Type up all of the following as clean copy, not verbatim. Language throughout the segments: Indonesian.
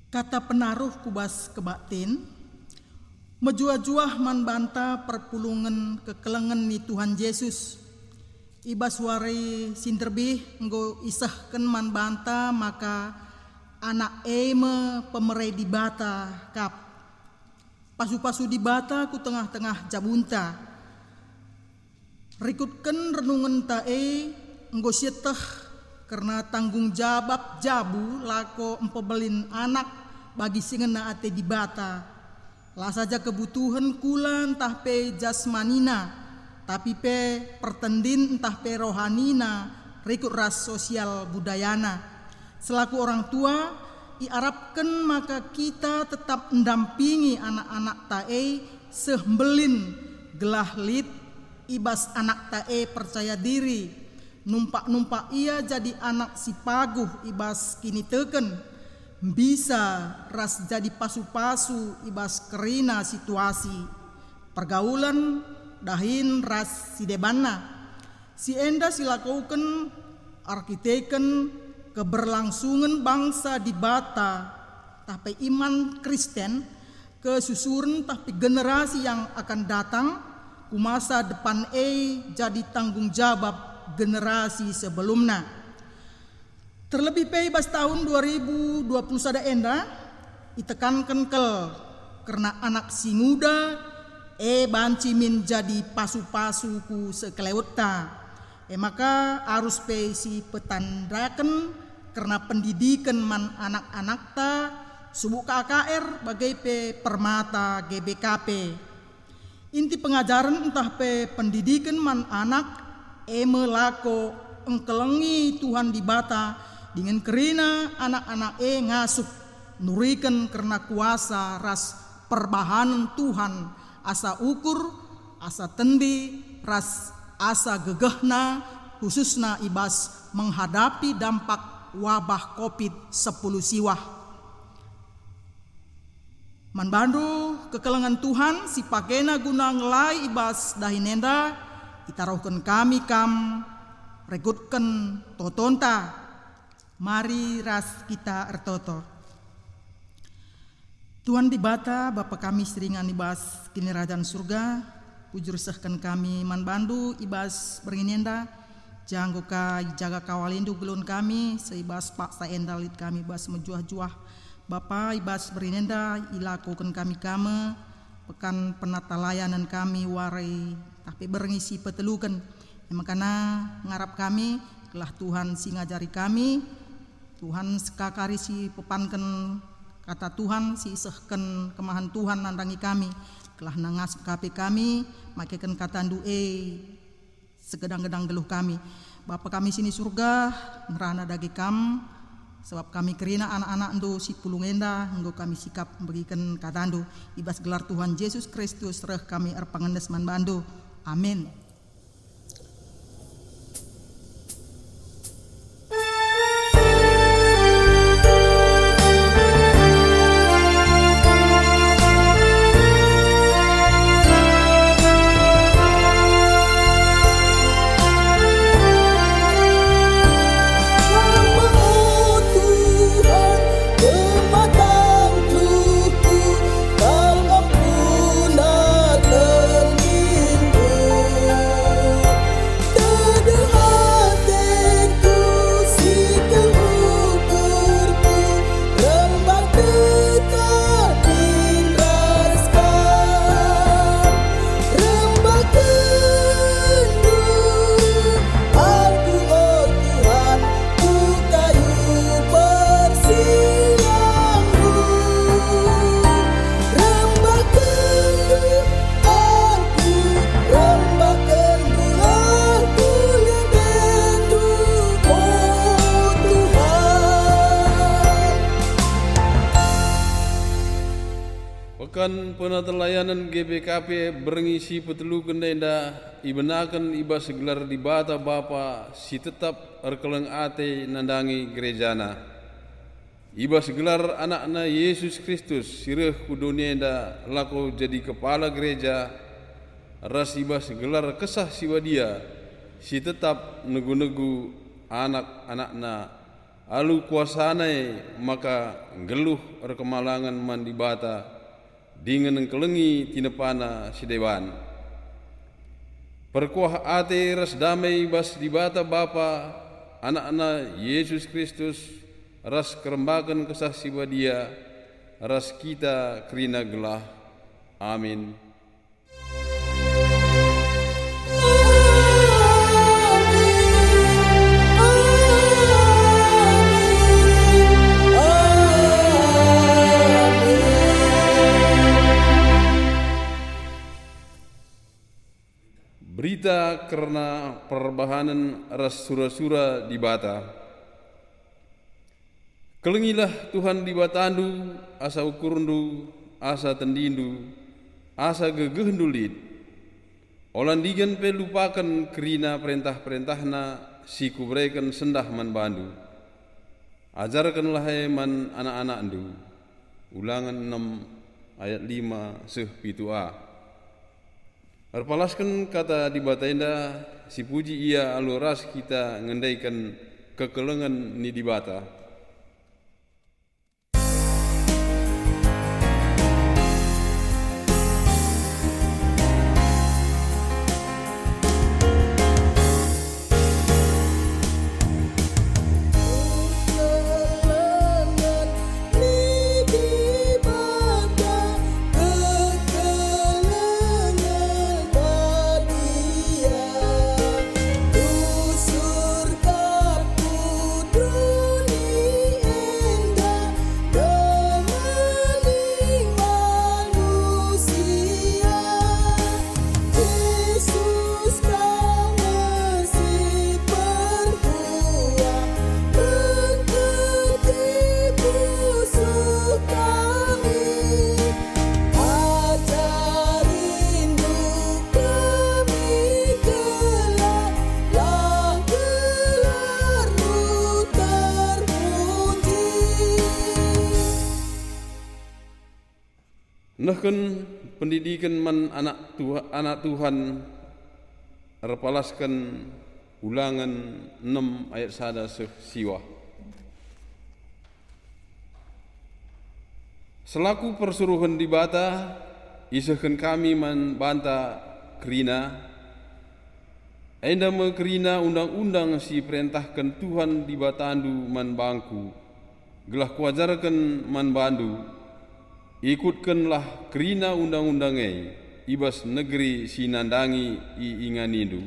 Kata penaruh kubas kebatin, menjua-juah man banta perpulungan kekelengan ni Tuhan Yesus. Ibas wari sinterbih nggo isahkan man banta maka anak eme pemerai di bata kap. Pasu-pasu di bata ku tengah-tengah jabunta. Rikutkan renungan tae nggo syeteh karena tanggung jawab jabu lako empebelin anak bagi singena ate di bata. Lah saja kebutuhan kula entah pe jasmanina, tapi pe pertendin entah pe rohanina, rikut ras sosial budayana. Selaku orang tua, diharapkan maka kita tetap mendampingi anak-anak tae sehembelin gelah lit ibas anak tae percaya diri. Numpak-numpak ia jadi anak si paguh ibas kini teken. Bisa ras jadi pasu-pasu ibas kerina situasi. Pergaulan dahin ras si debana. Si enda silakukan arkiteken keberlangsungan bangsa di bata. Tapi iman Kristen kesusuran tapi generasi yang akan datang. Kumasa depan jadi tanggung jawab generasi sebelumnya. Terlebih pas tahun 2021 enda ditekankan karena anak si muda banci min jadi pasu-pasu ku sekeleweta. Maka harus si petandakan karena pendidikan man anak-anak ta subuh KKR bagai permata GBKP. Inti pengajaran entah pendidikan man anak melako engkelengi Tuhan di bata dengan kerina anak-anak ngasup nurikan karena kuasa ras perbahanan Tuhan asa ukur asa tendi ras asa gegehna khususna ibas menghadapi dampak wabah COVID-10 siwah. Man bandu kekelengan Tuhan si pakena guna ngelai ibas dahinenda itarohkan kami rekutkan totonta. Mari ras kita ertoto. Tuhan di bata Bapa kami seringan ibas kini rajan surga. Pujur sehkan kami man bandu ibas berinenda. Janggo ka jaga kawalindu gelun kami. Seibas pak saendalit kami ibas mejuah-juah. Bapa ibas berinenda ilakukan kami pekan penata layanan kami warai tapi berngisi petelukan. Makanya ngarap kami kelah Tuhan si ngajari kami, Tuhan sekakari si pepankan kata Tuhan si isehkan kemahan Tuhan nandangi kami, kelah nangas kape kami makekan kata segedang-gedang geluh kami. Bapa kami sini surga ngerana dagi kam sebab kami kerina anak-anak ndo si pulungenda nggo kami sikap berikan katandu ibas gelar Tuhan Yesus Kristus reh kami erpangendes man bandu. Amin. Pekan penata layanan GBKP berngisi petelu kendenda ibenakan ibas gelar di bata Bapa si tetap erkeleng ate nandangi gerejana. Ibas gelar anakna Yesus Kristus sireh kudunienda lako jadi kepala gereja. Ras ibas gelar kesah siwa dia si tetap negu-negu anak-anakna alu kuasanai maka geluh rekemalangan man di bata dengan kelengi tinepana si dewan. Perkuah ate ras damai bas di bata Bapa anak-anak Yesus Kristus ras kerembakan kesah siwa dia ras kita kerina gelah. Amin. Berita karena perbahanan ras sura-sura di bata. Kelengilah Tuhan di batandu, asa ukurundu, asa tendindu, asa gegehendulit. Olandigan pe lupakan kerina perintah-perintahna si kubrekan sendah man bandu. Ajarkanlah man anak-anak andu. Ulangan 6 ayat 5 seh 7a. Arpalaskan kata di batainda si puji ia aluras kita ngendaikan kekelengan ni di bata. Nahkan pendidikan man anak Tuhan repalaskan ulangan 6 ayat 1 siwa. Selaku persuruhan di bata, isahkan kami man banta kerina, enda me kerina undang-undang si perintahkan Tuhan di batandu man bangku, gelah kuajarkan man bandu, ikutkanlah kerina undang-undangai ibas negeri sinandangi inganindu.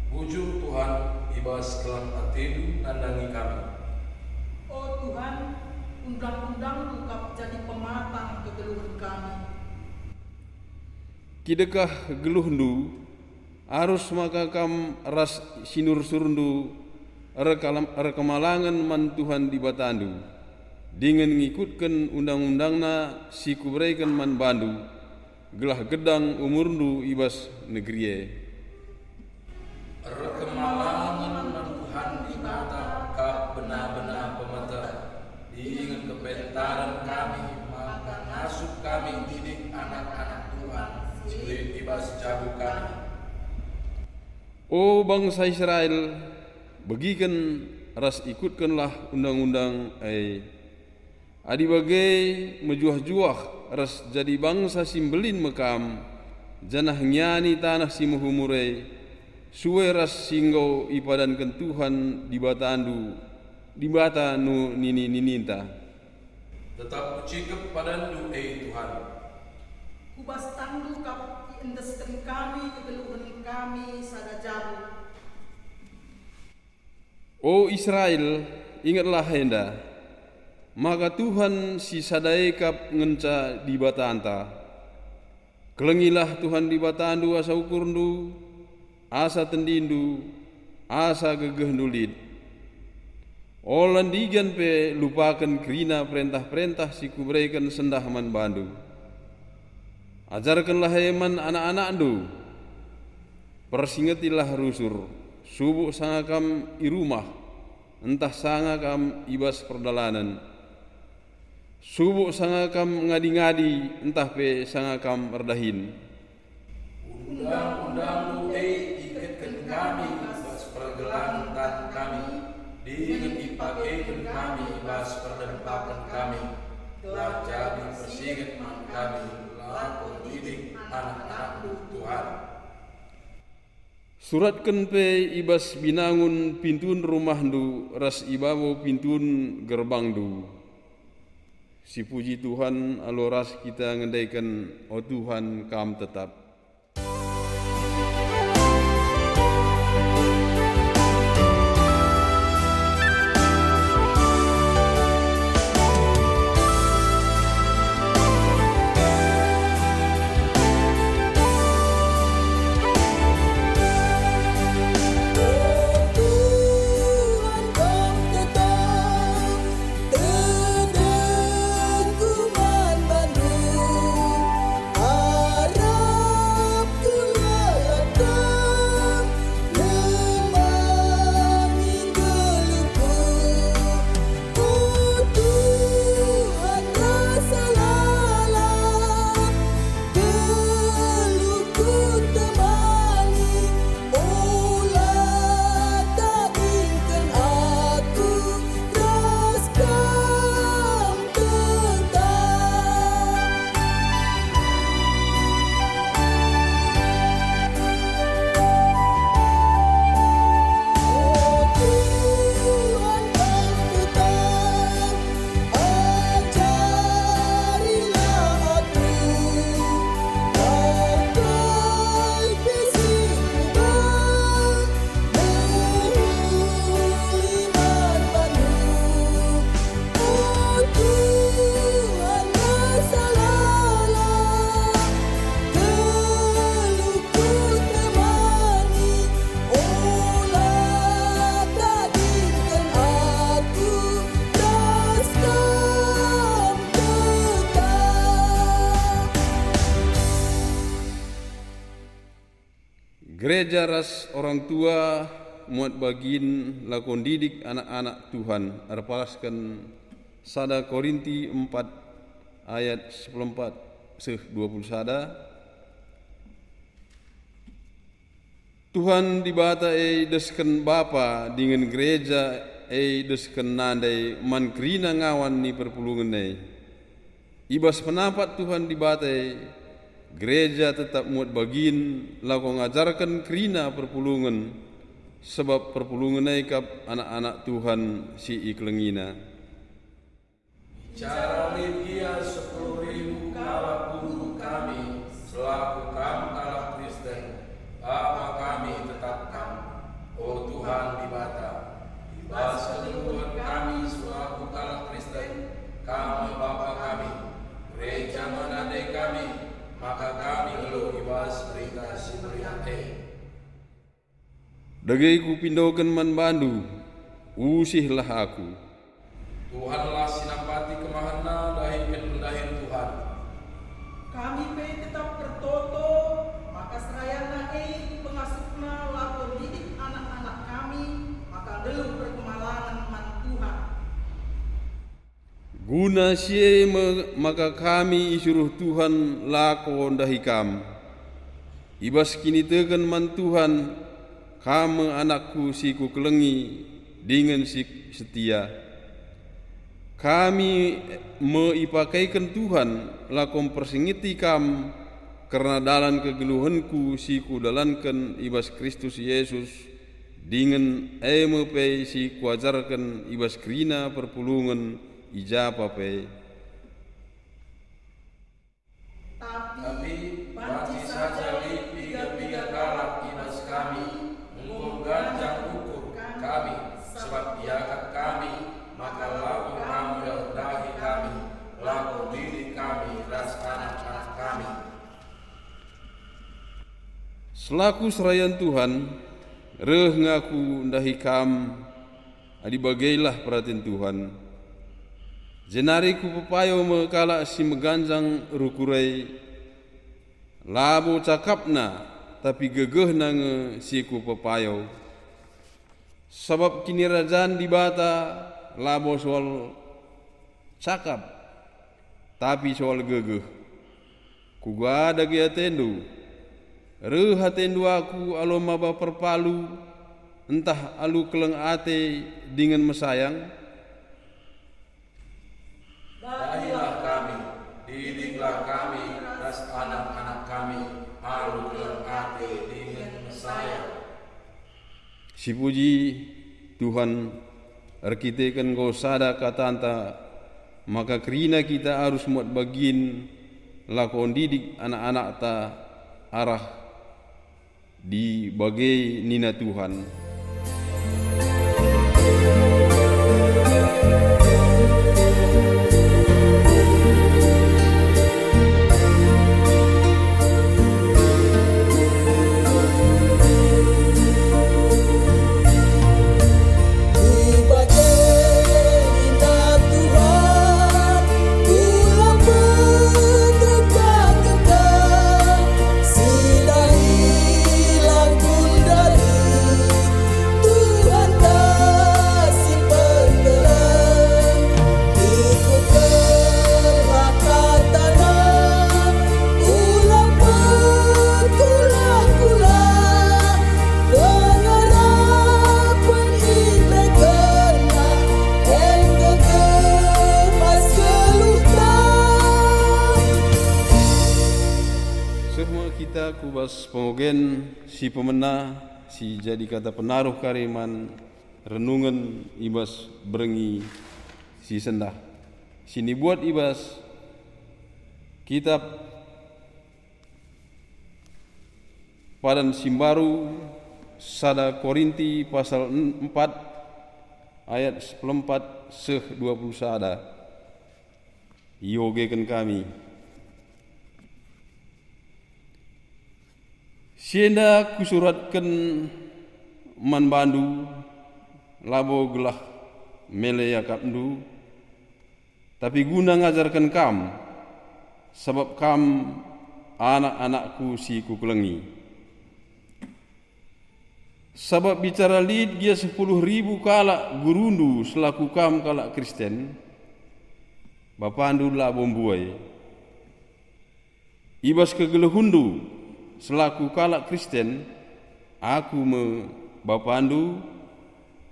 Bujur Tuhan ibas kelam atidu nandangi kami. Oh Tuhan, undang-undang kap jadi pematang kegeluhan kami. Kidekah geluhndu arus maka kam ras sinur surundu rekemalangan man Tuhan di batandu. Dengan ngikutkan undang-undangna si kubreikan man bandu, gelah gedang umurndu ibas negeriye. Rekemalangan man Tuhan di bata kap benar-benar pemata, diingat kepentaran kami, maka nasib kami didik anak-anak Tuhan, sulit ibas jago kami. O bangsa Israel, bagikan ras ikutkanlah undang-undang adi bagai mejuah-juah ras jadi bangsa simbelin mekam janah nyani tanah si muhumurai suwe ras singgau ipadankan Tuhan di batandu di bata nu nini nininta. Tetap kucikap padandu Tuhan. Kubas tandu kap indeskan kami kegeluhan kami sada jabu. O Israel, ingatlah henda. Maka Tuhan si sadai kap ngenca di batanta. Kelengilah Tuhan di batandu asa ukurndu, asa tendindu, asa gegehndulit. Olan digan pe lupakan kerina perintah-perintah si kubreikan sendah man bandu. Ajarkanlah eman anak-anakndu. Persingetilah rusur, subuh sangakam irumah, entah sangakam ibas perdalanan. Subuh sangakam ngadi-ngadi, entah pe sangakam erdahin. Undang-undang ikatkan kami atas pergelangan kami, Dengan dipakaikan kami ibas perdempakan kami, telah jadi persingat kami, laku didik anak-anak Tuhan. Suratkan pe ibas binangun pintun rumahdu, ras ibawo pintun gerbangdu. Si puji Tuhan, alo ras kita ngendaikan, oh Tuhan kam tetap. Gereja ras orang tua muat bagin lakon didik anak-anak Tuhan. Arpalaskan 1 Korinti 4 ayat 14-20 sada. Tuhan dibata desken Bapa dengan gereja desken nandai man krina ngawan ni perpulungan ibas pendapat Tuhan dibata gereja tetap muat bagin lako ngajarkan krina perpulungan sebab perpulungan kap anak-anak Tuhan si iklengina. Cara ligia 10.000 kala guru kami selaku kamu kalah Kristen, Bapa kami tetapkan, oh Tuhan dibata, ibas keluhuran kami selaku kalah Kristen, kamu Bapa kami, gereja menandai kami, maka kami elu ibas berita sibriate. Dagai ku pindokan man bandu, usihlah aku. Tuhanlah sinapati kemahana dahi pendahir Tuhan. Kami pe tetap bertoto, maka serayana pengasupna lakon didik anak-anak kami, maka delum perkemalangan man Tuhan. Guna sie maka kami isuruh Tuhan lakon dahi kam. Ibas kini tegan man Tuhan, kamu anakku si ku kelengi dengan si setia. Kami meipakaikan Tuhan lakom persingiti kam karena dalam kegeluhanku si ku dalankan ibas Kristus Yesus dengan mepe si ku ajarkan ibas krina perpulungan ijapa pe. Tapi banci saja lipiga-piga kalak ibas kami mengganjang ukur kami sebab diakat kami maka laku kami dahi kami laku diri kami ras anak-anak kami. Selaku serayan Tuhan, reh ngaku dahi kam, adi bagailah perhatian Tuhan. Jenari ku pepayo mekala si meganjang rukurai, labo cakapna tapi gegeh nange si ku pepayo. Sebab kini rajaan dibata labo soal cakap, tapi soal gegeh. Ku gada ge atendu, reh atendu aku alo maba perpalu, entah alu keleng ate dengan mesayang. Dahilah kami, didiklah kami, dan anak-anak kami, alu keleng ate dengan mesayang. Si puji Tuhan, arkitekan kau sada katanta, maka kerina kita harus muat bagin lakon didik anak-anak ta arah di bagai nina Tuhan. Kubas pengogen si pemena si jadi kata penaruh kariman renungan ibas berengi si sendah sini buat ibas kitab padan simbaru sada Korinti pasal 4 ayat 14 seh 20 sada iogekan kami. Sienda kusuratkan man bandu labo gelah mele yakapndu, tapi guna ngajarkan kam, sebab kam anak-anakku si kukelengi. Sebab bicara lid dia 10.000 kalak gurundu selaku kam kalak Kristen, bapandu labo mbuai. Ibas kegelehundu selaku kalak Kristen, aku me bapandu,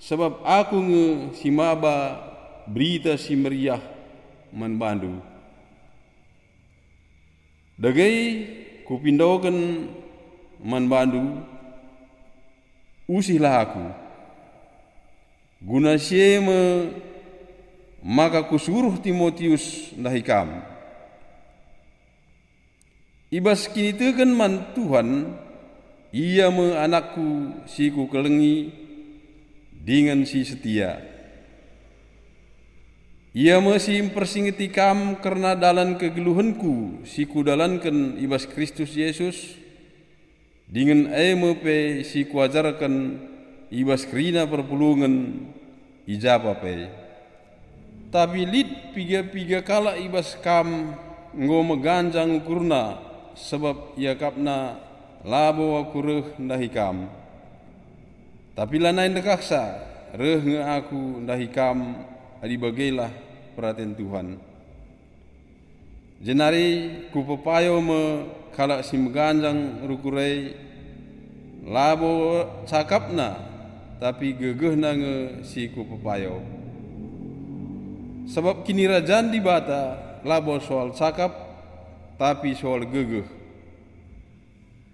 sebab aku nge simaba berita si meriah manbandu. Dagai kupindokan manbandu, usihlah aku. Guna sieme maka kusuruh Timotius ndahikam. Ibas kini tekan man Tuhan, ia me anakku si ku kelengi dengan si setia. Ia me si persingeti kam karena dalan kegeluhanku si ku dalankan ibas Kristus Yesus, dengan me pe si ku ajarkan ibas kerina perpulungan ijapa pe. Tapi lid piga-piga kala ibas kam ngo meganjang ukurna, sebab ia kapna labo aku reh ndahikam. Tapi lanain dekaksa reh nge aku ndahikam adi bagailah perhatian Tuhan. Jenari ku pepayo me kalak si meganjang rukurei labo cakapna, tapi gegehna nge si ku pepayo. Sebab kini rajaan di bata labo soal cakap, tapi soal gegeh.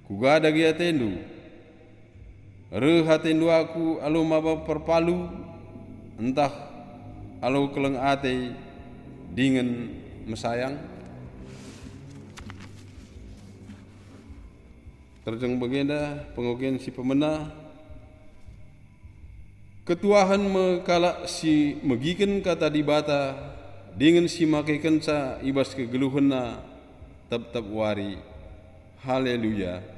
Kugada gia tendu, rehatendu aku alu maba perpalu, entah alu keleng ate dengan mesayang. Terjeng bagenda pengogen si pemena, ketuahan me kalak si megiken kata di bata dengan si make kenca ibas kegeluhanna tab-tab wari. Haleluya.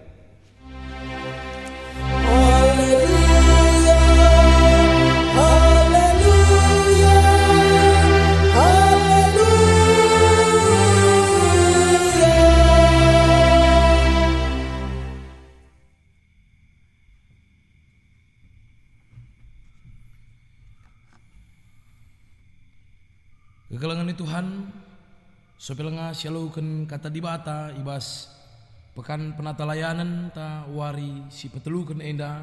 Kegelangan Tuhan, sopelanga sialukan kata di bata ibas pekan penata layanan ta wari si petelukan enda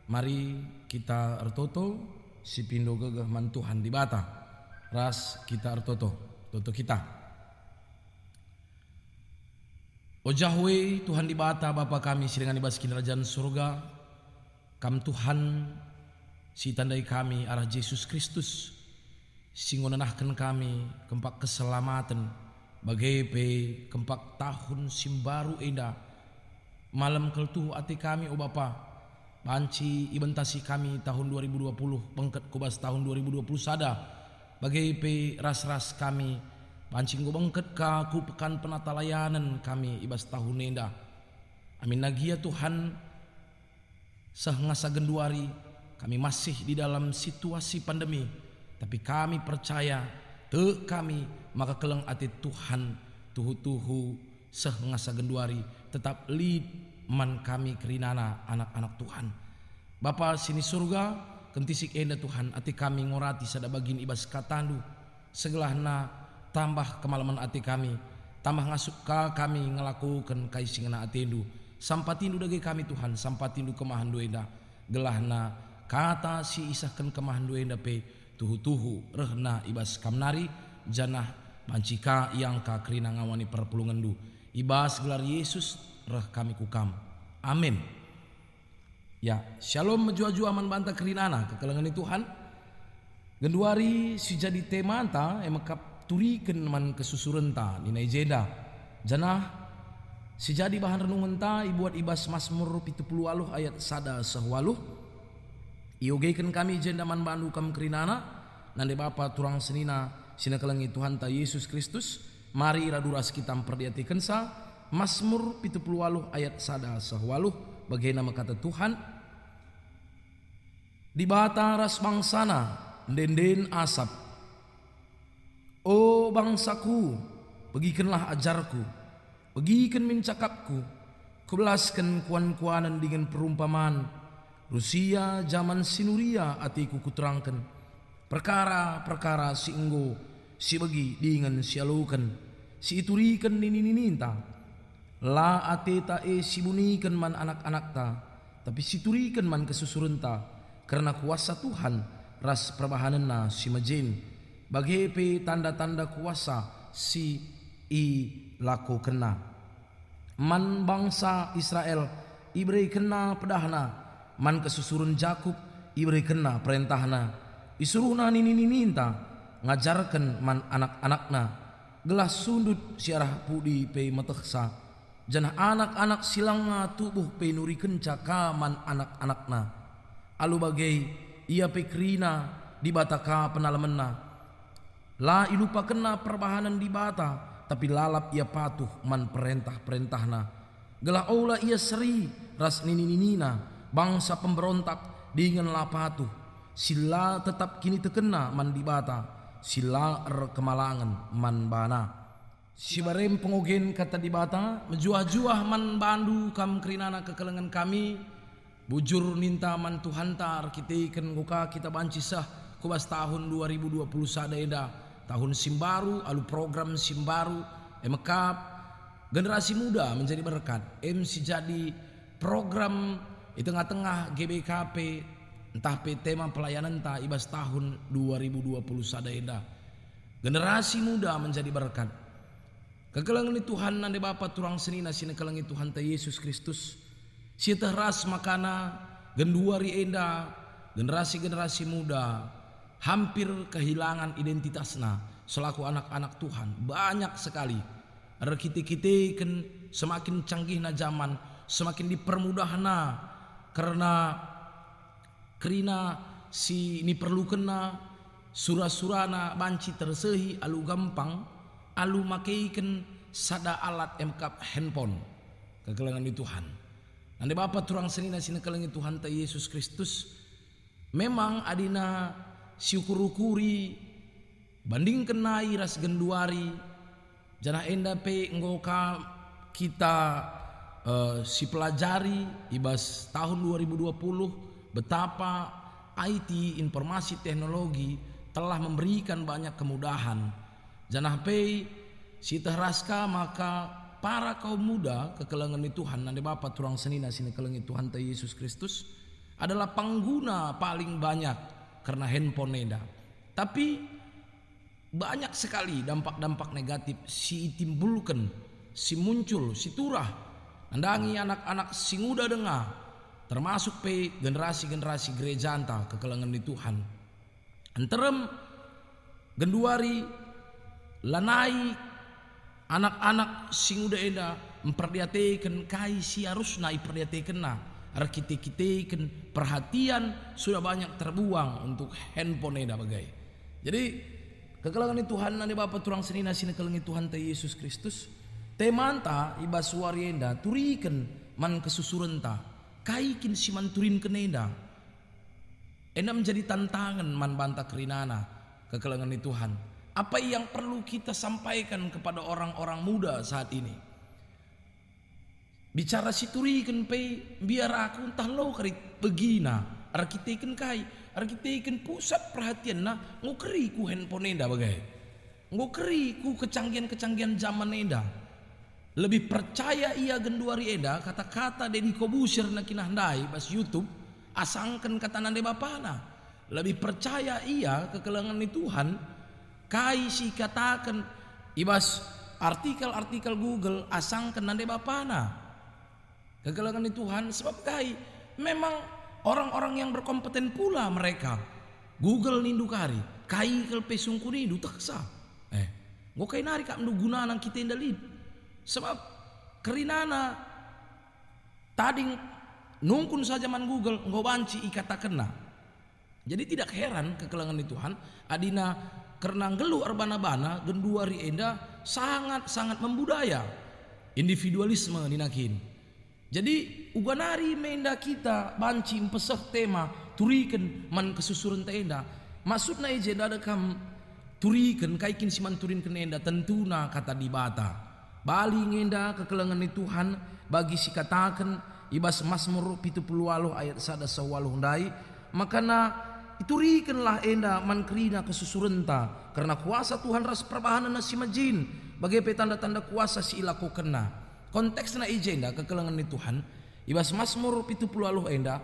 Mari kita ertoto si pindo gagah man Tuhan di bata. Ras kita ertoto, toto kita. O Yahweh Tuhan di bata Bapa kami sidengan ibas kerajaan surga. Kam Tuhan si tandai kami arah Yesus Kristus. Singonanahkan kami kempak keselamatan bagai pe kempak tahun simbaru enda. Malam keltuh ati kami o Bapa. Panci ibentasi kami tahun 2020 bengket kubas tahun 2020 sada bagai pe ras-ras kami pancing go bengket ka ku pekan penata layanan kami ibas tahun nenda. Amin nagia Tuhan sehngasa genduari kami masih di dalam situasi pandemi tapi kami percaya te kami maka keleng ati Tuhan tuhu-tuhu sehngasa genduari tetap lead man kami kerinana anak-anak Tuhan. Bapa sini surga kentisik enda Tuhan ati kami ngorati sada bagin ibas katandu segelahna tambah kemalaman ati kami tambah ngasuk ka kami ngelakukan kaisingna atendu sampatindu dage kami Tuhan sampatindu kemahandu enda gelahna kata si isahkan kemahandu enda pe tuhu-tuhu rehna ibas kamnari janah pancika yang ka kerina ngawani perpulungan du ibas gelar Yesus reh kami kukam. Amin. Ya, shalom menjua-jua aman banta kerinana kekelengan Tuhan. Genduari si jadi tema anta emakap turiken man kesusurenta ni jeda. Janah si jadi bahan renungan ta ibuat ibas Mazmur 70 ayat sada sehwaluh. Iogeken kami jenda man bandu kam kerinana nande Bapa turang senina sina kelengi Tuhan ta Yesus Kristus. Mari raduras kita perdiatikan sa Mazmur 70 ayat sada sehwaluh bagai nama kata Tuhan. Di bata ras bangsana denden asap. O bangsaku, begikenlah ajarku, begiken mincakapku, kubelaskan kuan-kuanan dengan perumpamaan. Rusia zaman sinuria atiku kuterangkan. Perkara-perkara si enggo, si begi dengan sialukan, si iturikan nini-ninintang. La ateta sibunikan man anak-anak ta tapi siturikan man kesusurenta karena kuasa Tuhan ras perbahanana si majin bagai pe tanda-tanda kuasa si i lako kena man bangsa Israel ibrei kena pedahna man kesusurun Jakub ibrei kena perintahna isuruhna nini-nininta ngajarkan man anak-anakna gelas sundut siarah pudi pe meteksa janah anak-anak silanga tubuh penuri kenca kaman anak-anakna alu bagai ia pekrina di bataka penalamena la ilupa kena perbahanan di bata tapi lalap ia patuh man perintah-perintahna gelah ola ia seri ras nini-ninina bangsa pemberontak dengan la patuh sila tetap kini terkena man di bata sila kemalangan man bana. Si barem pengogen kata di bata menjuah-juah man bandu kam kerinana kekelengan kami bujur ninta man Tuhan tar kita ikan goka kita bancisah kubas tahun 2020 sadeda tahun simbaru alu program simbaru emekap generasi muda menjadi berkat si jadi program di tengah-tengah GBKP entah pe tema pelayanan ta ibas tahun 2020 sadeda generasi muda menjadi berkat. Kekelangan Tuhan nande Bapa turang senina sina kelangi Tuhan ta Yesus Kristus. Si teras makana genduari enda generasi-generasi muda hampir kehilangan identitasna selaku anak-anak Tuhan banyak sekali. Rekiti-kiti kan semakin canggihna zaman semakin dipermudahna karena kerina si ini perlu kena surah-surana banci tersehi alu gampang alu makaikan sada alat emkap handphone kekelangan di Tuhan. Nanti Bapak turang senina sini kelangi Tuhan ta Yesus Kristus. Memang adina syukur-ukuri banding kenai ras genduari janah enda pe nggoka kita si pelajari ibas tahun 2020 betapa IT informasi teknologi telah memberikan banyak kemudahan. Janah pei si tehraska maka para kaum muda kekelangan di Tuhan nande Bapa turang senina sini kelangi Tuhan ta Yesus Kristus adalah pengguna paling banyak karena handphone enda. Tapi banyak sekali dampak-dampak negatif si timbulkan, si muncul, si turah nandangi anak-anak si muda dengar, termasuk generasi-generasi gereja anta kekelangan di Tuhan. Anterem genduari lanai anak-anak sing udah eda memperhatikan kai si harusna iperhatikan na arkite-kiteken perhatian sudah banyak terbuang untuk handphone eda bagai. Jadi kekelangan Tuhan nani Bapa turang senina sini kelangan Tuhan ta Yesus Kristus temanta iba suarienda turiken man kesusurenta kaikin si manturin keneda enda menjadi tantangan man banta kerinana kekelangan Tuhan. Apa yang perlu kita sampaikan kepada orang-orang muda saat ini? Bicara situriken pe biar aku entah lo kari begina arkiteken kai arkiteken pusat perhatian na ngukeri ku handphone enda bagai ngukeri ku kecanggihan zaman enda lebih percaya ia genduari enda kata-kata Deddy Kobusir na kinahandai bas YouTube asangkan kata nande bapana lebih percaya ia kekelangan Tuhan kai si katakan ibas artikel-artikel Google asangkan nande bapana kekelangan Tuhan sebab kai memang orang-orang yang berkompeten pula mereka Google nindu kari kai kelpe sungku nindu taksa gua kai nari kak mendu guna nang kita indalid sebab kerinana tading nungkun saja man Google nggo banci ikatakenna. Jadi tidak heran kekelangan Tuhan adina karena ngelu arbana-bana genduari enda sangat-sangat membudaya individualisme dinakin. Jadi uganari menda kita banci empeseh tema turiken man kesusuran enda maksudna ejenda ada kam turiken kaikin siman turin kenenda tentuna kata dibata bali ngenda kekelangan Tuhan bagi si katakan ibas Mazmur 78 ayat 1 ndai makana iturikenlah enda man kerina kesusurenta karena kuasa Tuhan ras perbahanan na si majin bagai petanda-tanda kuasa si ilaku kena konteksna ijenda kekelangan Tuhan ibas Mazmur 78 enda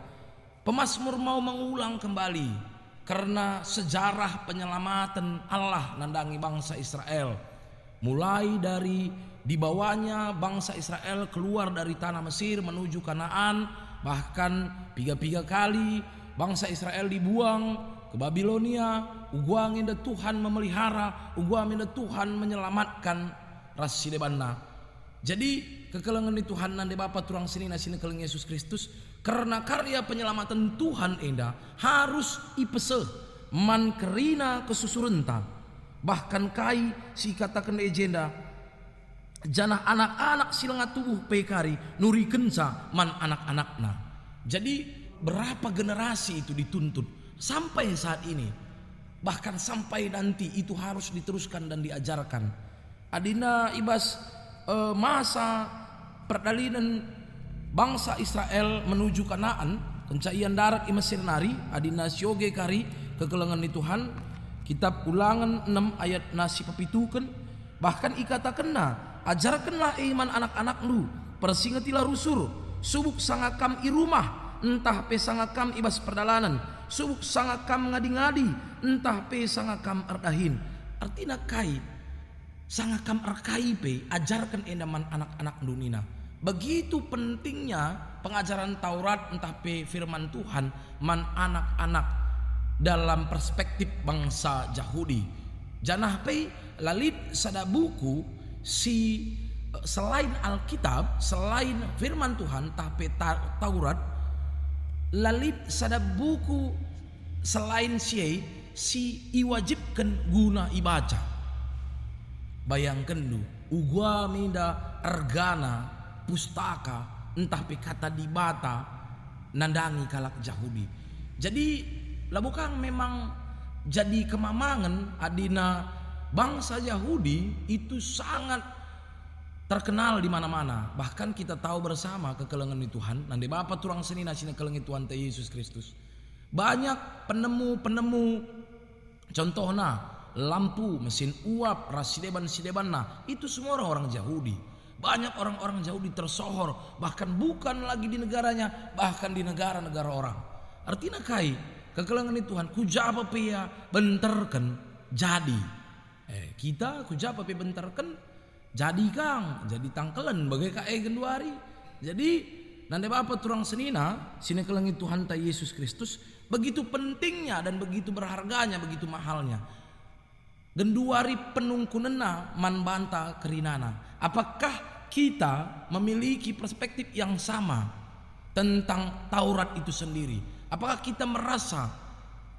pemazmur mau mengulang kembali karena sejarah penyelamatan Allah nandangi bangsa Israel mulai dari dibawanya bangsa Israel keluar dari tanah Mesir menuju Kanaan bahkan 3 kali bangsa Israel dibuang ke Babilonia uguang inda Tuhan memelihara uguang inda Tuhan menyelamatkan rasidebanna. Jadi kekelangan Tuhan nande Bapa turang sini nasine keleng Yesus Kristus karena karya penyelamatan Tuhan enda harus ipeseh man kerina kesusurenta bahkan kai si katakan ejenda janah anak-anak silenga tubuh pekari nuri kensa man anak-anakna. Jadi berapa generasi itu dituntut sampai saat ini bahkan sampai nanti itu harus diteruskan dan diajarkan. Adina ibas masa perdalinan bangsa Israel menuju Kanaan kencaian darat i Mesir nari adina syoge kari kekelangan Tuhan kitab Ulangan 6 ayat nasi pepituken bahkan ikatakenna ajarkanlah iman anak-anak lu persingetilah rusur subuk sangakam i rumah entah pe sangakam ibas perdalanan subuk sangakam ngadi-ngadi entah pe sangakam erdahin artina kai sangakam erkai pe ajarkan endaman anak-anak dunina. Begitu pentingnya pengajaran Taurat entah pe firman Tuhan man anak-anak dalam perspektif bangsa Yahudi janah pe lalit sada buku si selain Alkitab selain firman Tuhan tapi Taurat lalit sada buku selain si iwajibkan guna ibaca bayangkan du ugwa minda argana pustaka entah pe kata dibata nandangi kalak Yahudi. Jadi labukang memang jadi kemamangan adina bangsa Yahudi itu sangat terkenal di mana-mana. Bahkan kita tahu bersama kekelangan Tuhan. Nanti Bapa turang seni nasina kelengi Tuhan te Yesus Kristus. Banyak penemu-penemu contohnya lampu, mesin uap, rasideban nah itu semua orang-orang Yahudi. Banyak orang-orang Yahudi tersohor bahkan bukan lagi di negaranya bahkan di negara-negara orang. Artinya kai kekelangan itu Tuhan kujapa pe ya benterkan jadi. Kita kujapa pe benterkan jadi kang, jadi tangkelan bagai kae genduari. Jadi nande bapa turang senina sini kelangi Tuhan ta Yesus Kristus begitu pentingnya dan begitu berharganya, begitu mahalnya. Genduari penungkunena man banta kerinana. Apakah kita memiliki perspektif yang sama tentang Taurat itu sendiri? Apakah kita merasa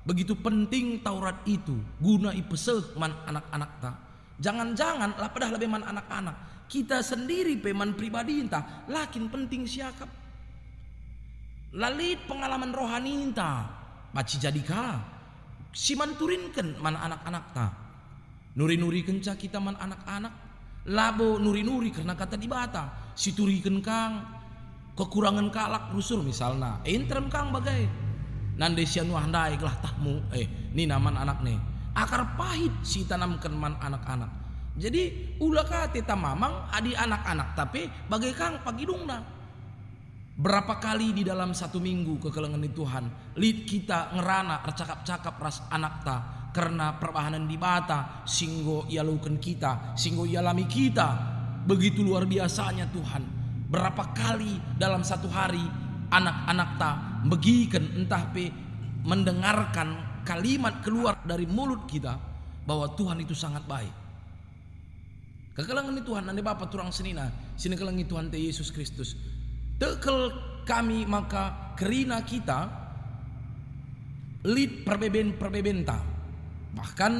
begitu penting Taurat itu guna ipeseh man anak-anak ta? Jangan-jangan lah padahal lebih man anak-anak kita sendiri peman pribadi entah lakin penting siakap. Lalit pengalaman rohani entah baci jadika si manturinkan man anak-anak ta. Nuri-nuri kenca kita man anak-anak labo nuri-nuri karena kata dibata siturikan kang kekurangan kalak rusur misalnya entrem kang bagai nande sianu handai gelah tahmu ni naman anak nih akar pahit si tanamkan man anak-anak. Jadi ulah kate tamamang adi anak-anak tapi bagai kang pagidungna. Berapa kali di dalam satu minggu kekelengan Tuhan lid kita ngerana cakap-cakap ras anak ta karena perbahanan di bata singgo ialukan kita, singgo ialami kita. Begitu luar biasanya Tuhan. Berapa kali dalam satu hari anak-anak ta begikan entah pe mendengarkan kalimat keluar dari mulut kita bahwa Tuhan itu sangat baik. Kekelangan Tuhan nanti Bapa turang senina sini kelangi Tuhan te Yesus Kristus. Tekel kami maka kerina kita lid perbeben ta. Bahkan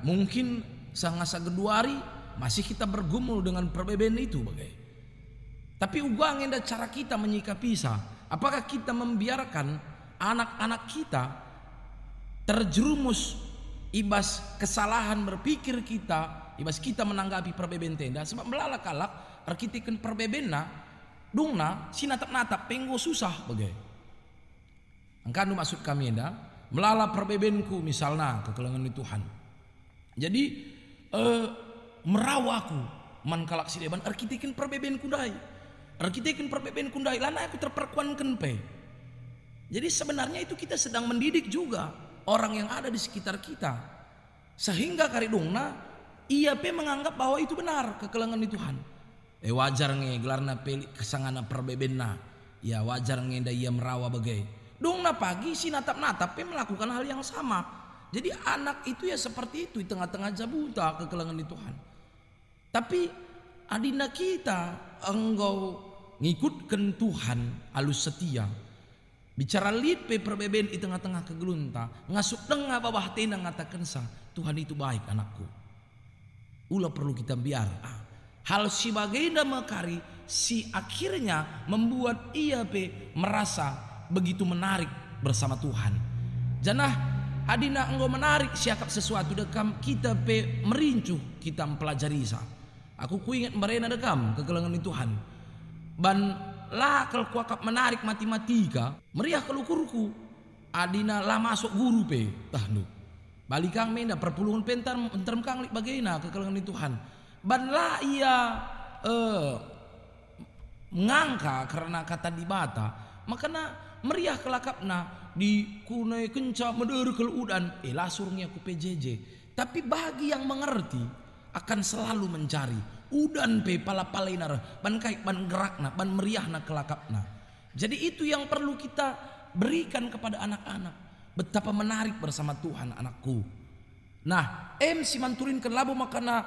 mungkin sangasa geduari masih kita bergumul dengan perbedaan itu bagai. Tapi ugang enda cara kita menyikapi sa. Apakah kita membiarkan anak-anak kita terjerumus ibas kesalahan berpikir kita, ibas kita menanggapi perbedaan tenda sebab melala kalak arkitekan perbedaan dungna sinatap-natap penggo susah bagai. Angkanu maksud kami enda melala perbebenku misalnya kekelangan Tuhan. Jadi merawaku man kalak si deban arkitekin perbeben kundai. Arkitekin perbeben kundai lana aku terperkuankan pe. Jadi sebenarnya itu kita sedang mendidik juga orang yang ada di sekitar kita. Sehingga karidungna ia pe menganggap bahwa itu benar kekelangan Tuhan. Wajar nge gelarna pe kesangana perbebenna. Ya wajar nge ia merawa bagai. Dongna pagi si natap-natap melakukan hal yang sama. Jadi anak itu ya seperti itu di tengah-tengah jabuta kekelangan Tuhan. Tapi adina kita engkau ngikutkan Tuhan alus setia. Bicara lipe perbeben di tengah-tengah kegelunta. Ngasuk tengah bawah tenda ngatakan sa Tuhan itu baik anakku. Ulah perlu kita biar. Hal si bagaimana mekari si akhirnya membuat ia pe merasa begitu menarik bersama Tuhan. Janah adina engkau menarik siakap sesuatu dekam kita pe merincuh kita mempelajari sa. Aku kuingat merena dekam kegelangan Tuhan. Ban lah kalau kuakap menarik matematika meriah kelukurku. Adina lah masuk guru pe tahnu. Balikang menda perpuluhan pentar enterem kang bagaina kegelangan Tuhan. Ban lah ia ngangka karena kata dibata makanya meriah kelakapna di kunai kenca meder keludan lasurnya ku PJJ. Tapi bagi yang mengerti akan selalu mencari udan pe pala palenar ban kai ban gerakna ban meriahna kelakapna. Jadi itu yang perlu kita berikan kepada anak-anak. Betapa menarik bersama Tuhan anakku. Nah, si manturin ke labo makana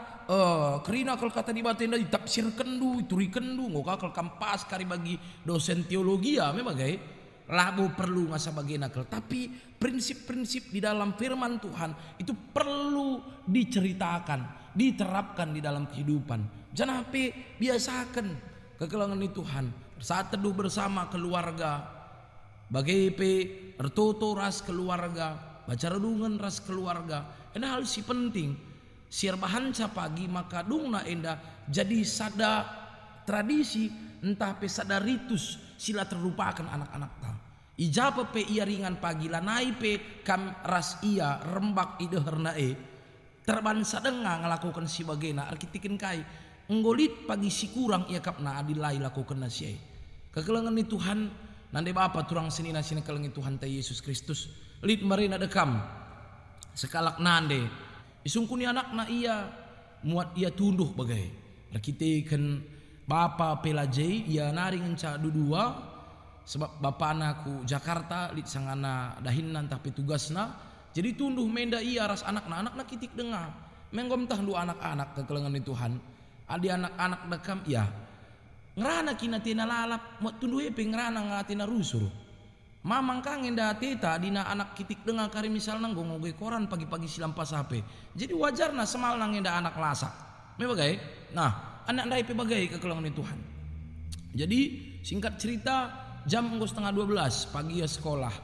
kerina kalau kata di batenda ditafsir kendu, ituri kendu, ngokal kampas kari bagi dosen teologi ya memang gay. Labo perlu ngasa bagi nakal, tapi prinsip-prinsip di dalam firman Tuhan itu perlu diceritakan, diterapkan di dalam kehidupan. Jangan sampai biasakan kekelangan Tuhan saat teduh bersama keluarga, bagai pe ertoto ras keluarga, baca renungan ras keluarga. Ini hal si penting. Siar bahanca pagi maka dungna enda jadi sada tradisi entah pe sada ritus sila terlupakan anak-anak ta. Ijapa pe ia ringan pagi lanai pe kam ras ia rembak ide herna terban sadenga ngelakukan si bagena arkitikin kai nggolit pagi si kurang ia kapna adilai lakukan nasi. Kekelangan Tuhan nande bapa turang senina sina kelengi Tuhan ta Yesus Kristus lit marina dekam sekalak nande isungkuni anak na ia muat ia tunduh bagai rakiteken bapa pelajai ia naring enca dudua sebab bapa anakku Jakarta lit sangana dahinan tapi tugasna jadi tunduh menda ia ras anak na kitik dengar menggom tah lu anak-anak kekelengan di Tuhan adi anak-anak dekam ya ngerana kina tina lalap mau tunduh epe ngerana ngatina rusur mamang kangen dah teta dina anak kitik dengar kari misalnya ngoge koran pagi-pagi silam pasape jadi wajarna semal nangen dah anak lasak me bagai nah anak dai pe bagai kekelengan di Tuhan jadi singkat cerita jam 11:30 pagi ya sekolah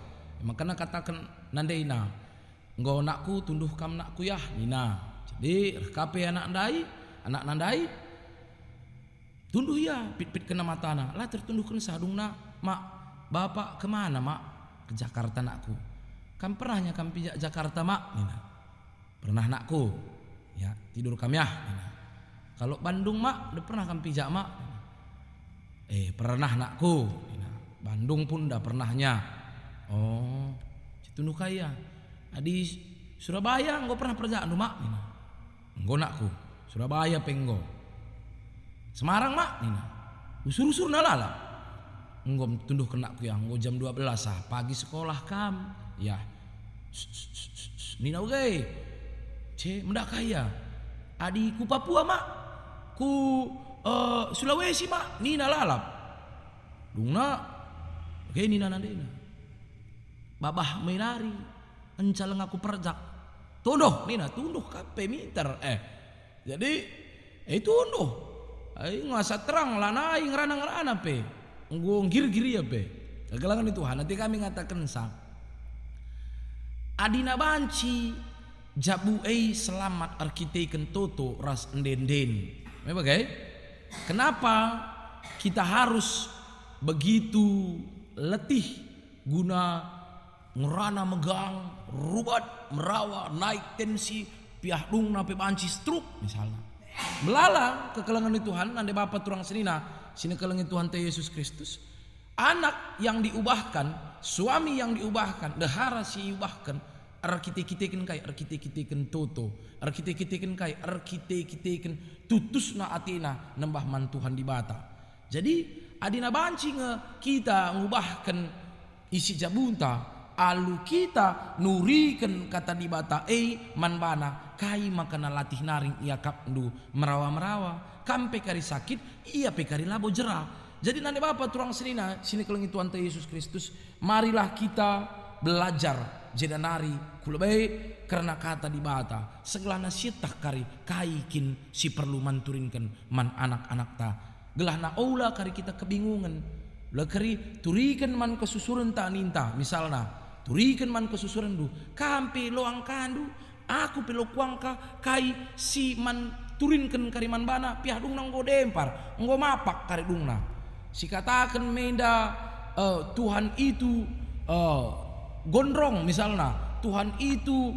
makanya katakan nandeina nggo nakku tunduh kam nakku ya nina jadi kape anak nandai tunduh ya pit kena matana lah tertunduh kena sadungna mak bapak kemana mak ke Jakarta nakku kan pernahnya kam pijak Jakarta mak nina pernah nakku ya tidur kam ya nina kalau Bandung mak udah pernah kam pijak mak pernah nakku nina Bandung pun udah pernahnya oh tunduh kaya adi Surabaya engkau pernah perjaan mak nina engkau nakku Surabaya penggo Semarang mak nina usur-usur nalala enggom tunduh kena ku yang enggo jam 12 pagi sekolah kam ya nina oke mendak kaya adi ku Papua mak ku Sulawesi mak nina lalap dungna oke nina nandena babah menari encal ngaku perjak tunduh nina tunduh kape meter jadi tunduh ai ngasa terang lanai ngerana pe nggo gir-giri ya pe kegelangan itu nanti kami ngatakan sa adina banci jabu selamat arkiteken toto ras endenden me bagai kenapa kita harus begitu letih guna ngerana megang rubat merawa naik tensi piah dung nape banci stroke misalnya belala kekelengan di Tuhan nande bapa turang senina sini kelengan Tuhan ta Yesus Kristus anak yang diubahkan suami yang diubahkan dehara si ubahkan arkiteken kai arkiteken toto arkiteken kai arkiteken tutusna atina nembah man Tuhan di bata jadi adina banci nge kita ngubahkan isi jabunta alu kita nuriken kata di bata man bana kai makana latih naring ia kapndu merawa kampe kari sakit ia pekari labo jera jadi nande bapa turang senina sini kelengi Tuhan ta Yesus Kristus marilah kita belajar jeda nari kulebe karena kata di bata segelana sitah kari kaikin si perlu manturinkan man anak-anak ta gelahna aula kari kita kebingungan lekeri turikan man kesusuran ta ninta misalna turikan man kesusuran du kampe loang kandu aku pelo kuangka kai si man turinkan kariman bana piah dung nang go dempar nggo mapak kari dungna si katakan menda Tuhan itu gondrong misalnya Tuhan itu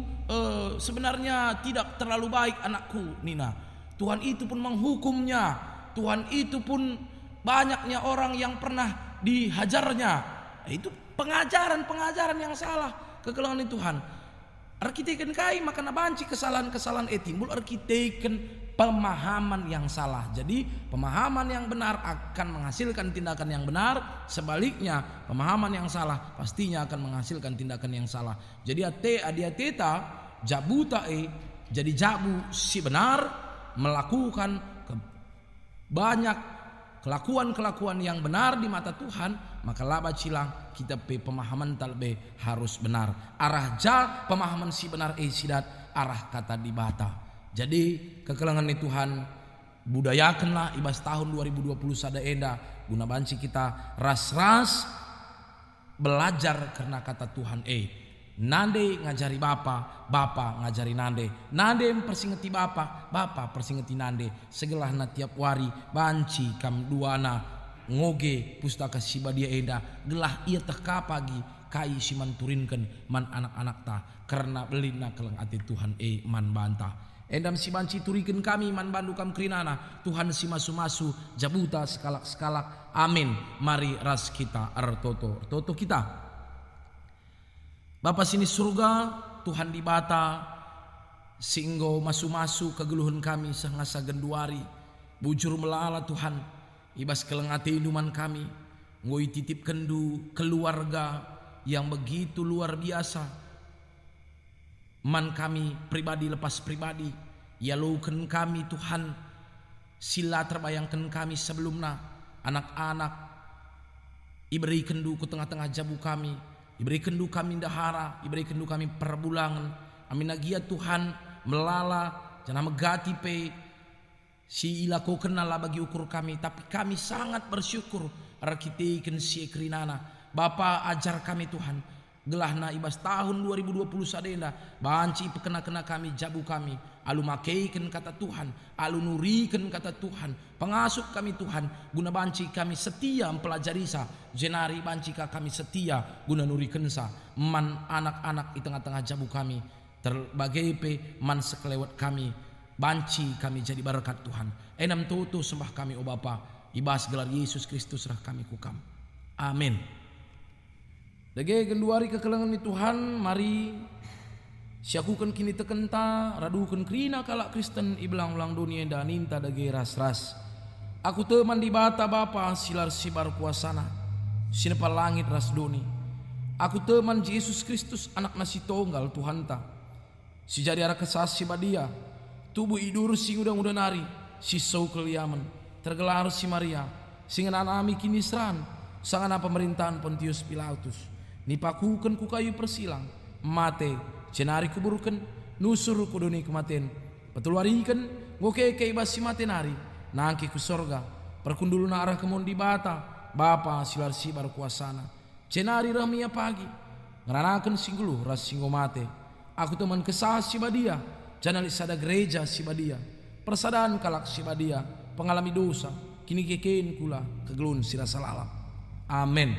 sebenarnya tidak terlalu baik anakku nina Tuhan itu pun menghukumnya Tuhan itu pun banyaknya orang yang pernah dihajarnya itu pengajaran yang salah kekelangan Tuhan arkiteken kai makana banci kesalahan timbul arkiteken pemahaman yang salah jadi pemahaman yang benar akan menghasilkan tindakan yang benar sebaliknya pemahaman yang salah pastinya akan menghasilkan tindakan yang salah jadi adia teta jabuta jadi jabu si benar melakukan banyak kelakuan yang benar di mata Tuhan maka laba cilang kita pe pemahaman talbe harus benar arah pemahaman si benar sidat arah kata di bata jadi kekelangan Tuhan budayakanlah ibas tahun 2020 sada enda guna banci kita ras belajar karena kata Tuhan nande ngajari bapa ngajari nande persingeti bapa persingeti nande segelahna tiap wari banci kam duana ngoge pustaka sibadia enda gelah ia teka pagi kai siman turinkan man anak-anak ta karena belina kelang ati Tuhan man bantah Endam si banci turiken kami man bandu kam krinana. Tuhan si masu-masu jabuta sekalak-sekalak. Amin. Mari ras kita artoto. Toto kita. Bapa sini surga, Tuhan di bata singgo masu-masu kegeluhan kami sengasa genduari. Bujur melala Tuhan. Ibas kelengati induman kami. Ngoi titip kendu keluarga yang begitu luar biasa. Man kami pribadi lepas pribadi. Ya laukan kami Tuhan. Sila terbayangkan kami sebelumnya. Anak-anak. Iberi kendu ke tengah-tengah jabu kami. Iberi kendu kami dahara. Iberi kendu kami perbulangan. Amin nagia Tuhan melala. Jangan megati pe. Si ila kau kenal bagi ukur kami. Tapi kami sangat bersyukur. Rakiteiken si ekrinana. Bapa ajar kami Tuhan. Gelahna ibas tahun 2020 sadenda. Banci pekena-kena kami jabu kami. Alu makeiken kata Tuhan. Alu nuriken kata Tuhan. Pengasuh kami Tuhan. Guna banci kami setia mempelajari sa. Jenari banci kami setia. Guna nuriken sa. Man anak-anak di tengah-tengah jabu kami. Terbagai pe man sekelewat kami. Banci kami jadi berkat Tuhan. Enam tutu sembah kami o Bapa. Ibas gelar Yesus Kristus rah kami kukam. Amin. Dage genduari kekelengan ni Tuhan. Mari siakukan kini tekenta. Radukan krina kalak Kristen iblang ulang dunia dan ninta dage ras-ras. Aku teman di bata Bapa silar sibar kuasana. Sinepal langit ras doni. Aku teman Yesus Kristus anak nasi tonggal Tuhan ta. Si jadi arah kesasi badia. Tubuh idur sing udang nari. Si sau keliaman. Tergelar si Maria. Singan anami kini seran. Sangana pemerintahan Pontius Pilatus. Nipakukan ku kayu persilang. Mate. Cenari kuburukan. Nusur kuduni kematen. Petulwarikan. Ngoke ibas si mate nari. Nangki ku sorga. Perkundulu na arah kemon di bata. Bapa silar sibar kuasana. Cenari ramia pagi. Ngeranakan singguluh ras singgo mate. Aku teman kesah si badia. Jangan lisada gereja si badia. Persadaan kalak si badia. Pengalami dosa. Kini kekein kula. Kegelun sirasa lalap. Amin.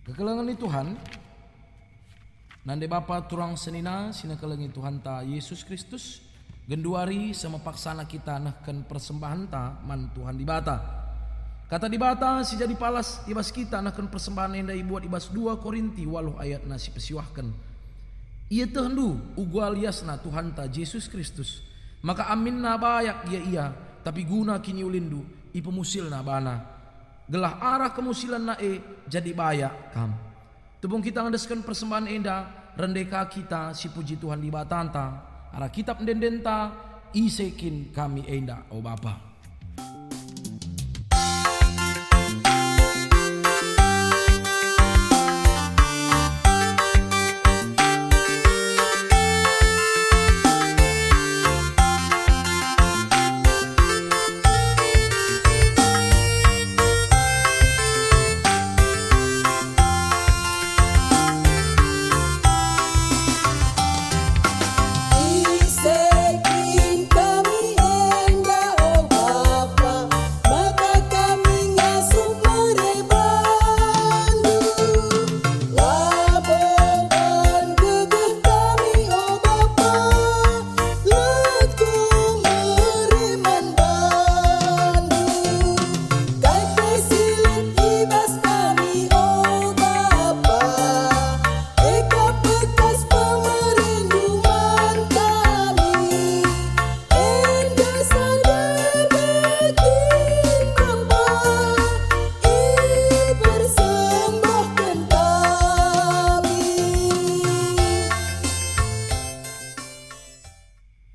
Kekelengan ni Tuhan. Nande Bapa turang senina. Sina kelengi Tuhan ta Yesus Kristus. Genduari sama paksana kita. Nahkan persembahan ta. Man Tuhan di bata. Kata di bata si jadi palas ibas kita nahkan persembahan yang dah buat ibas 2 Korinti waluh ayat nasi pesiwahkan. Ia tehendu ugual yasna Tuhan ta Yesus Kristus. Maka amin na bayak ia tapi guna kini ulindu ipemusil na bana. Gelah arah kemusilan na jadi bayak kam. Tepung kita ngedeskan persembahan enda rendeka kita si puji Tuhan di batanta. Arah kitab dendenta isekin kami enda o Bapa.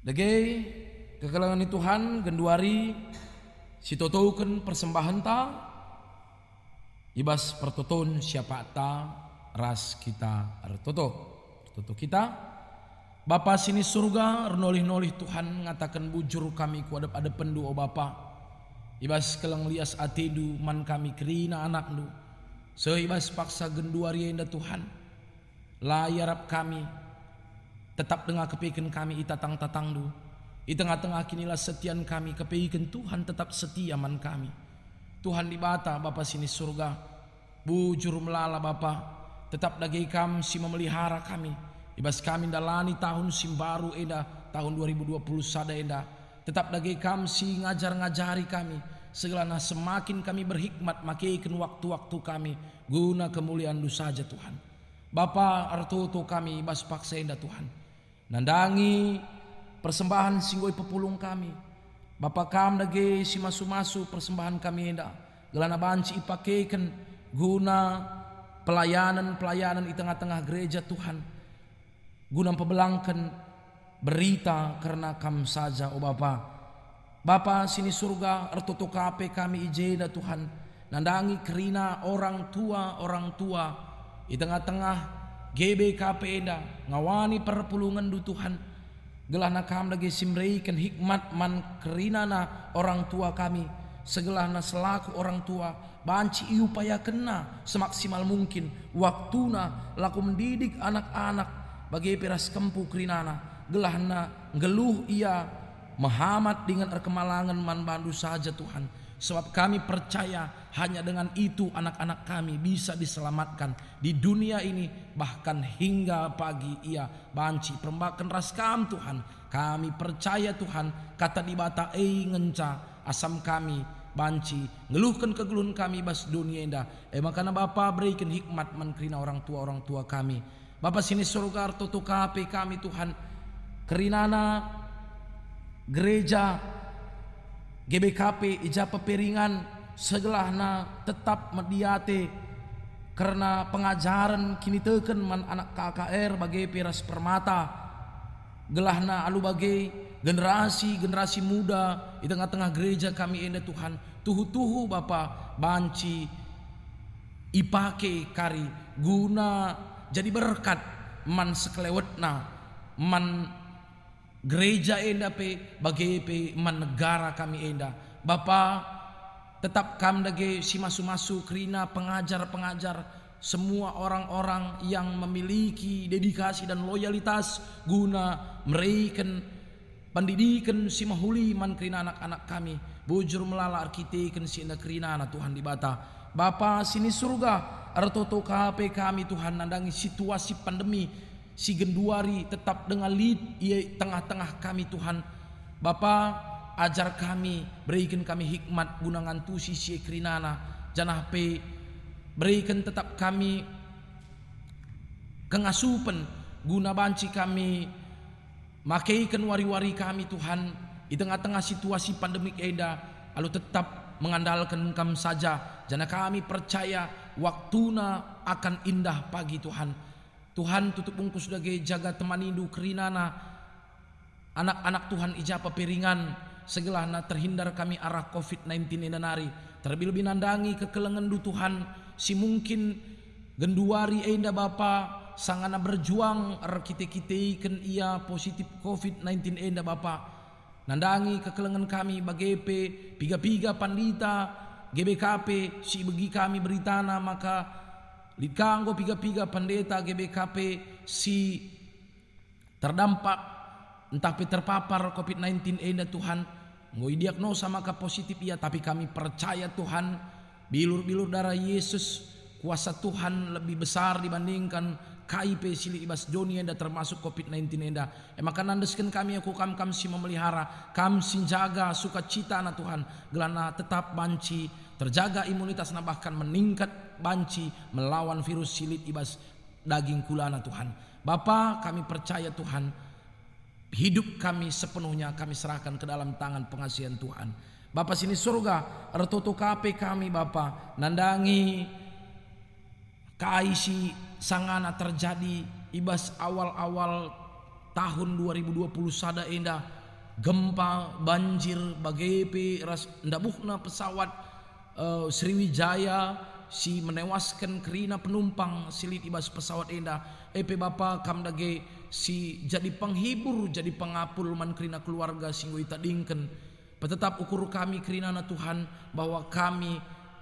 Dage kekelangan ni Tuhan genduari si totouken persembahan ta ibas pertoton siapa ta ras kita artoto toto kita Bapa sini surga renolih-nolih Tuhan ngatakan bujur kami ku adep-adep pendu o Bapa ibas kelang lias atedu man kami kerina anaknu seibas paksa genduari enda Tuhan layarap kami tetap dengar kepeikan kami itatang-tatang du. Di tengah-tengah kinilah setian kami kepeikan Tuhan tetap setia man kami. Tuhan di bata Bapa sini surga. Bujur melala Bapa. Tetap daging kami si memelihara kami. ibas kami dalani tahun simbaru enda tahun 2020 sada enda. Tetap dage kami si ngajar-ngajari kami, segelana semakin kami berhikmat makaikan waktu-waktu kami guna kemuliaan Du saja Tuhan. Bapa artoto kami ibas paksa enda Tuhan, nandangi persembahan singgoi pepulung kami. Bapa kam dage si masu-masu persembahan kami enda, gelana banci ipakaikan guna pelayanan di tengah-tengah gereja Tuhan, guna pebelangkan berita karena kam saja oh Bapa sini surga artoto kape kami ijeda Tuhan, nandangi kerina orang tua di tengah-tengah GBKP enda ngawani perpulungan Du Tuhan, gelana kam lagi simreikan hikmat man kerina na orang tua kami, segelana selaku orang tua banci upaya kena semaksimal mungkin waktuna laku mendidik anak-anak bagi peras kempu kerinana, gelahna ngeluh ia Muhammad dengan kemalangan man bandu saja Tuhan. Sebab kami percaya hanya dengan itu anak-anak kami bisa diselamatkan di dunia ini, bahkan hingga pagi ia banci perembakan raskam Tuhan. Kami percaya Tuhan kata di bata ngenca asam kami banci ngeluhkan kegeluhan kami bas dunia indah. Makanya Bapa berikan hikmat menkerina orang tua kami. Bapa sini surga artoto kape kami Tuhan, kerinana gereja GBKP ijapa peringan segelahna tetap mediate karena pengajaran kini teken man anak KKR bagi peras permata, gelahna alu bagi generasi muda di tengah-tengah gereja kami enda Tuhan, tuhu Bapa banci ipake kari guna jadi berkat man sekelewetna man gereja enda bagi man negara kami enda. Bapa tetap kam dage si masu-masu kerina pengajar semua orang-orang yang memiliki dedikasi dan loyalitas guna meraikan pendidikan si mahuli man kerina anak-anak kami bujur melala arkiteken si enda kerina anak Tuhan di bata. Bapa sini surga artoto KP kami Tuhan, nandangi situasi pandemi si genduari tetap dengan lead ia tengah-tengah kami Tuhan. Bapa ajar kami, berikan kami hikmat guna ngantusi si kerinana janah pe, berikan tetap kami kengasupan guna banci kami makaikan wari-wari kami Tuhan di tengah-tengah situasi pandemik eda, lalu tetap mengandalkan Kam saja. Jangan kami percaya waktuna akan indah pagi Tuhan. Tuhan tutup bungkus dage jaga temanindu kerinana anak-anak Tuhan ijapa piringan segelahna terhindar kami arah COVID-19 endanari, terlebih nandangi kekelengan Du Tuhan si mungkin genduari enda Bapa sangana berjuang kita ikan ia positif COVID-19 enda Bapa, nandangi kekelengan kami bagepe piga-piga pandita GBKP si bagi kami beritana maka likanggo piga-piga pendeta GBKP si terdampak entah terpapar COVID-19 enda Tuhan ngoi diagnosa maka positif ia, tapi kami percaya Tuhan bilur-bilur darah Yesus kuasa Tuhan lebih besar dibandingkan KIP sili ibas dunia enda termasuk COVID-19 enda. Maka nandeskan kami aku kam si memelihara kam si jaga sukacita na Tuhan gelana tetap banci terjaga imunitas na bahkan meningkat banci melawan virus silit ibas daging kulana Tuhan. Bapa kami percaya Tuhan hidup kami sepenuhnya kami serahkan ke dalam tangan pengasihan Tuhan. Bapa sini surga artoto kape kami Bapa nandangi kaisi sangana terjadi ibas awal-awal tahun 2020 sada enda gempa banjir bagepe ras ndabukna pesawat Sriwijaya si menewaskan kerina penumpang silit ibas pesawat enda Bapa kam dage si jadi penghibur jadi pengapul man kerina keluarga singgo itadingken tetap ukur kami kerina na Tuhan bahwa kami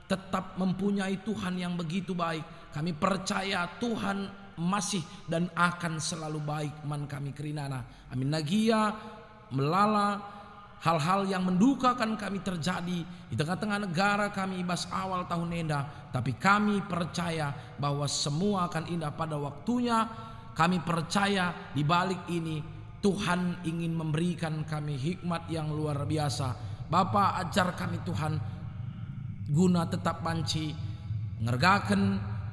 tetap mempunyai Tuhan yang begitu baik. Kami percaya Tuhan masih dan akan selalu baik man kami kerinana. Amin nagia melala hal-hal yang mendukakan kami terjadi di tengah-tengah negara kami ibas awal tahun enda, tapi kami percaya bahwa semua akan indah pada waktunya. Kami percaya di balik ini Tuhan ingin memberikan kami hikmat yang luar biasa. Bapa, ajar kami Tuhan guna tetap banci ngergaken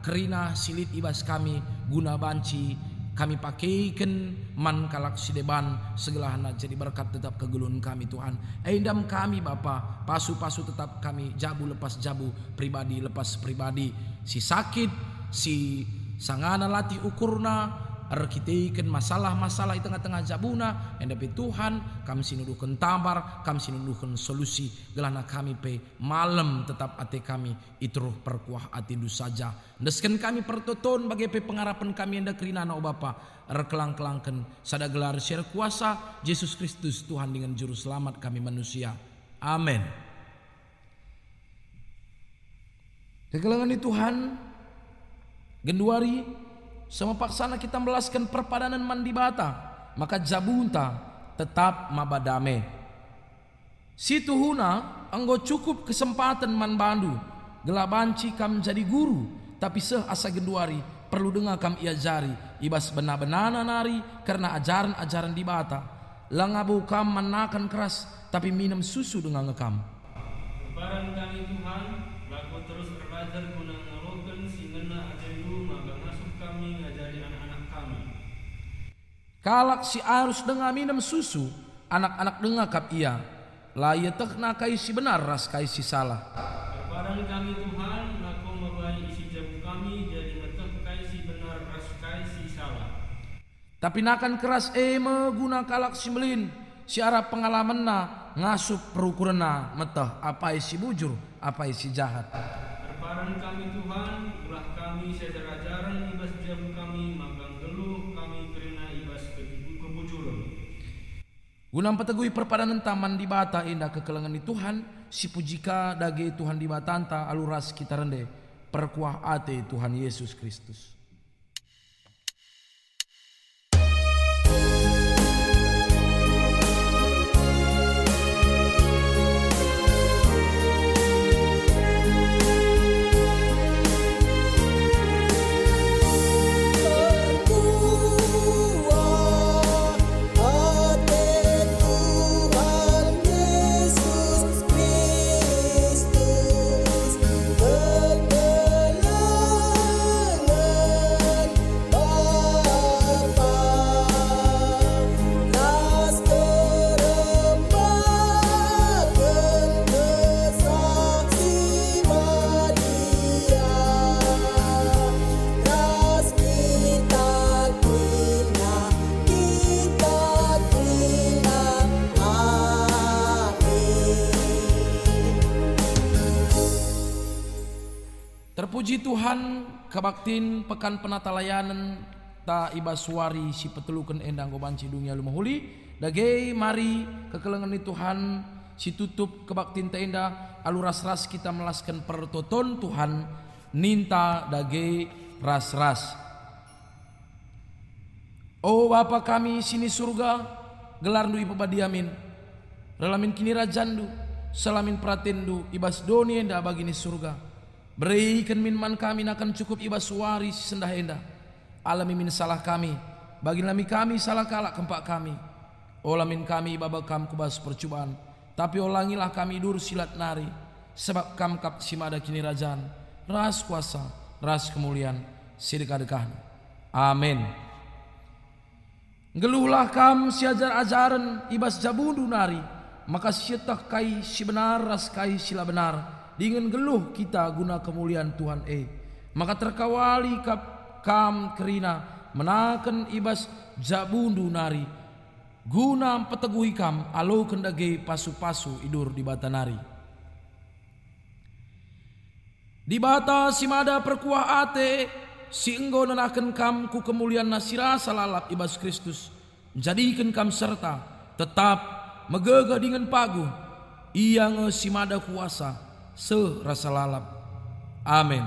kerina silit ibas kami, guna banci kami pakaikan man kalak sideban segelahna jadi berkat tetap kegulun kami Tuhan. Endam kami Bapa, pasu-pasu tetap kami jabu lepas jabu, pribadi lepas pribadi, si sakit si sangana latih ukurna arkiteikan masalah-masalah di tengah-tengah jabuna, endapi Tuhan kami sinuduhkan tabar, kami sinuduhkan solusi gelana kami pe malam tetap ate kami itruh perkuah atindu saja. Desken kami pertoton bagi pe pengarapan kami enda kerinana o Bapa, rekelang-kelangken sada gelar syar kuasa Yesus Kristus Tuhan dengan juru selamat kami manusia. Amin. Kegelangan Tuhan genduari sama paksana kita melaskan perpadanan mandi bata, maka jabunta tetap mabadame. Situ huna anggo cukup kesempatan man bandu, gelabanci kam jadi guru, tapi seh asa genduari perlu dengar kam iajari, ibas benar-benana nari karena ajaran-ajaran di bata. Langabu kam manakan keras, tapi minum susu dengan ngekam. Barang kami Tuhan, laku terus belajar guna ngalogen singena ajendu maka masuk kami ngajari anak-anak kami. Kalak si arus dengar minum susu, anak-anak dengar kap ia. Laya tekna kai si benar ras kai si salah. Barang kami Tuhan, laku membayi isi jamu kami jadi metek kai si benar ras kai si salah. Tapi nakan keras meguna kalak si melin, si arah pengalaman na ngasup perukurna metah apa isi bujur, apa isi jahat. Barang kami Tuhan, ulah kami secara ajaran ibas jamu kami, maka geluh kami kerana ibas kebujuran. Gunam petegui perpadanan taman di bata indah kekelengan di Tuhan, si pujika dage Tuhan di batanta aluras kita rende, perkuah ate Tuhan Yesus Kristus. Terpuji Tuhan, kebaktin pekan penata layanan ta ibaswari si petelukan endang gobanci dunia lumahuli. Dage mari kekelengan Tuhan si tutup kebaktin ta endah aluras-ras kita melaskan pertoton Tuhan ninta dage ras-ras. Oh Bapa kami sini surga, gelar du ipabadiamin, relamin kini rajandu, salamin pratendu ibas doni endah bagini surga. Berikan minman kami akan cukup ibas suari sendah endah. Alami min salah kami, bagi lami kami salah kalak kempak kami. Olamin kami babakam kubas percubaan, tapi olangilah kami dur silat nari. Sebab kam kap simada kini rajan, ras kuasa, ras kemuliaan, sedekah-dekah. Amin. Geluhlah kam si ajar-ajaran ibas jabundu nari, maka sietah kai si benar ras kai sila benar. Dengan geluh kita guna kemuliaan Tuhan maka terkawali kam kerina menaken ibas jabundu nari guna peteguhi kam alo kendage pasu-pasu idur di bata nari. Di bata simada perkuah ate si enggo nenaken kam ku kemuliaan nasira salalap ibas Kristus, jadikan kam serta tetap megegah dengan pagu ia simada kuasa serasa lalap. Amin.